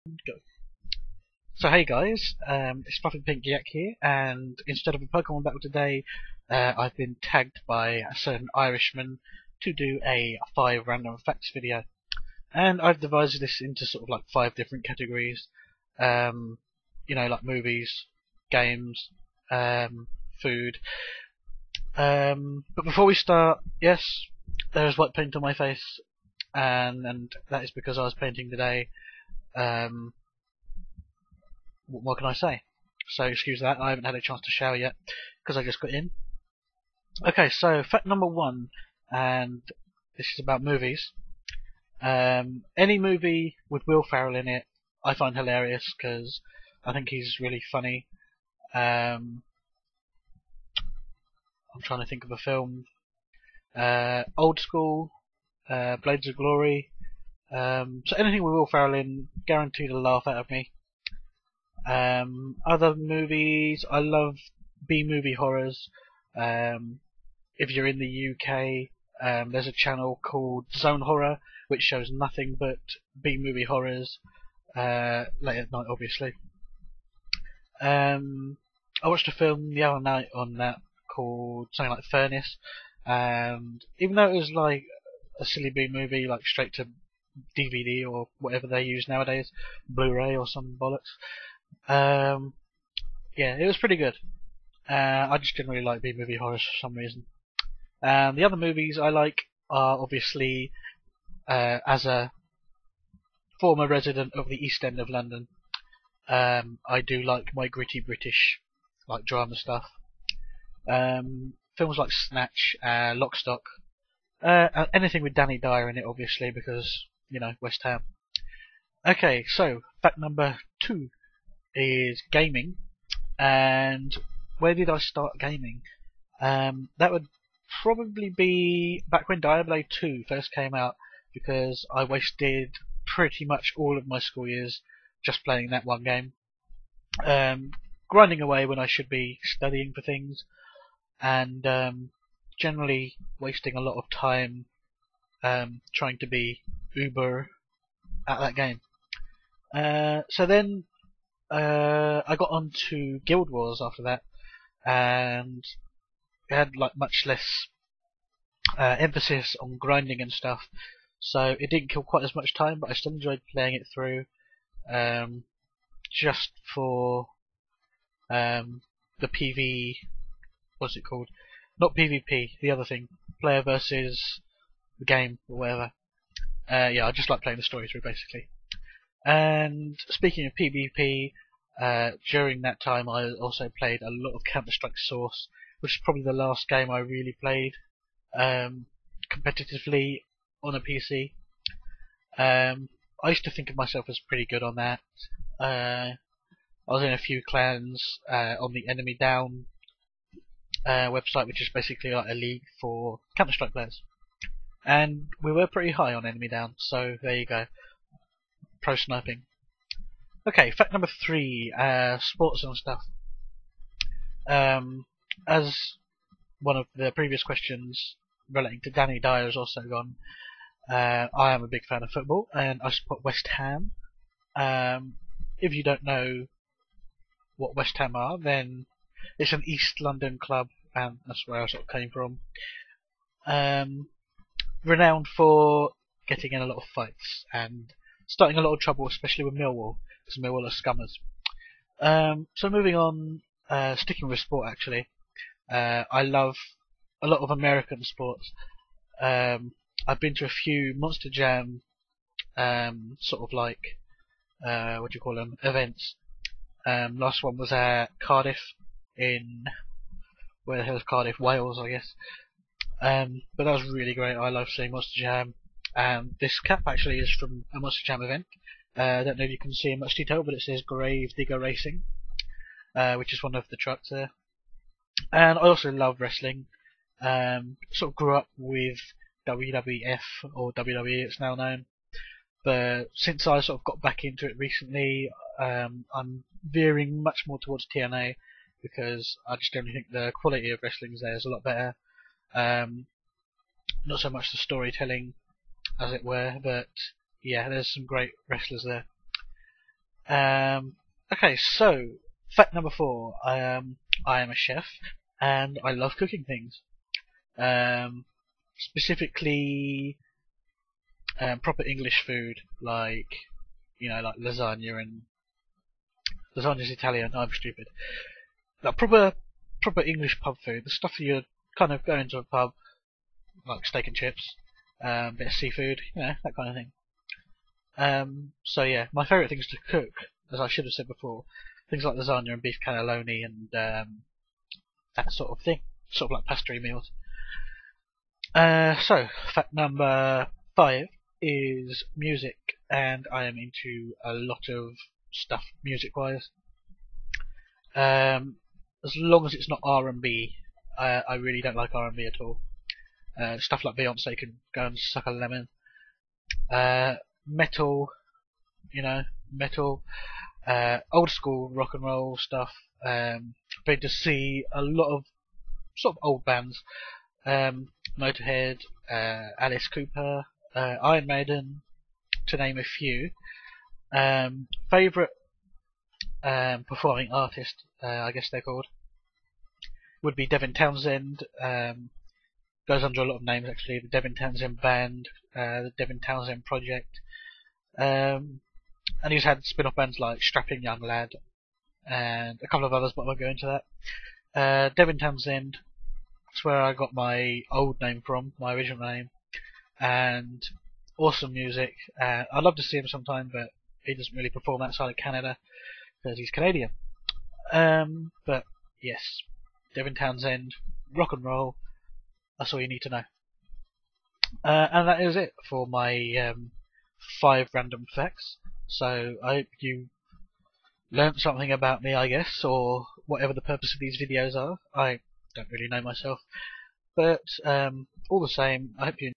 Go. So hey guys, it's Fluffy Pink Yak here, and instead of a Pokemon battle today, I've been tagged by a certain Irishman to do a 5 random facts video. And I've divided this into sort of like 5 different categories. Um, like movies, games, food. But before we start, yes, there is white paint on my face, and that is because I was painting today. Um, what more can I say? So excuse that, I haven't had a chance to shower yet because I just got in. Okay, so fact number 1, and this is about movies. Any movie with Will Ferrell in it, I find hilarious because I think he's really funny. I'm trying to think of a film. Old School, Blades of Glory. So anything with Will Ferrell in, guaranteed a laugh out of me. Other movies, I love B-movie horrors. If you're in the UK, there's a channel called Zone Horror, which shows nothing but B-movie horrors, late at night, obviously. I watched a film the other night on that called something like Furnace, and even though it was like a silly B-movie, like straight to DVD or whatever they use nowadays, Blu-ray or some bollocks, yeah, it was pretty good. I just didn't really like B-movie horrors for some reason. The other movies I like are obviously, as a former resident of the East End of London, I do like my gritty British, like drama stuff. Films like Snatch, Lock, Stock, anything with Danny Dyer in it, obviously, because West Ham. Okay, so fact number 2 is gaming, and where did I start gaming? That would probably be back when Diablo 2 first came out, because I wasted pretty much all of my school years just playing that one game. Grinding away when I should be studying for things, and generally wasting a lot of time trying to be uber at that game. So then I got onto Guild Wars after that, and it had like much less emphasis on grinding and stuff, so it didn't kill quite as much time, but I still enjoyed playing it through, just for the PV, what's it called? Not PvP, the other thing, player versus the game or whatever. Yeah, I just like playing the story through basically. And speaking of PvP, during that time I also played a lot of Counter-Strike Source, which is probably the last game I really played competitively on a PC. I used to think of myself as pretty good on that. I was in a few clans on the Enemy Down website, which is basically like a league for Counter-Strike players. And we were pretty high on Enemy Down, so there you go. Pro sniping. Okay, fact number 3, sports and stuff. As one of the previous questions relating to Danny Dyer has also gone, I am a big fan of football, and I support West Ham. If you don't know what West Ham are, then it's an East London club, and that's where I sort of came from. Renowned for getting in a lot of fights and starting a lot of trouble, especially with Millwall, because Millwall are scummers. So moving on, sticking with sport actually, I love a lot of American sports. I've been to a few Monster Jam, sort of like, what do you call them, events. Last one was at Cardiff, in, where the hell is Cardiff? Wales, I guess. But that was really great. I love seeing Monster Jam. This cap actually is from a Monster Jam event. I don't know if you can see in much detail, but it says Grave Digger Racing, which is one of the trucks there. And I also love wrestling. Sort of grew up with WWF, or WWE it's now known. But since I sort of got back into it recently, I'm veering much more towards TNA, because I just don't think the quality of wrestling there is a lot better. Not so much the storytelling, as it were, but yeah, there's some great wrestlers there. Okay, so fact number 4. I am a chef and I love cooking things. Specifically, proper English food like like lasagna and lasagna's Italian. No, I'm stupid. Like proper English pub food. The stuff you kind of go into a pub like steak and chips, bit of seafood, that kind of thing. So yeah, my favourite things to cook, as I should have said before, things like lasagna and beef cannelloni and that sort of thing, sort of like pastry meals. So fact number 5 is music, and I am into a lot of stuff music-wise. As long as it's not R&B, I really don't like R&B at all. Stuff like Beyonce can go and suck a lemon. Metal, metal, old school rock and roll stuff. Been to see a lot of sort of old bands, Motorhead, Alice Cooper, Iron Maiden, to name a few. Favourite performing artist, I guess they're called, would be Devin Townsend. Goes under a lot of names actually. The Devin Townsend Band, the Devin Townsend Project, and he's had spin-off bands like Strapping Young Lad and a couple of others, but I won't go into that. Devin Townsend, that's where I got my old name from, my original name, and awesome music. I'd love to see him sometime, but he doesn't really perform outside of Canada because he's Canadian. But yes, Devin Townsend, rock and roll. That's all you need to know. And that is it for my 5 random facts. So I hope you learnt something about me, I guess, or whatever the purpose of these videos are. I don't really know myself. But all the same, I hope you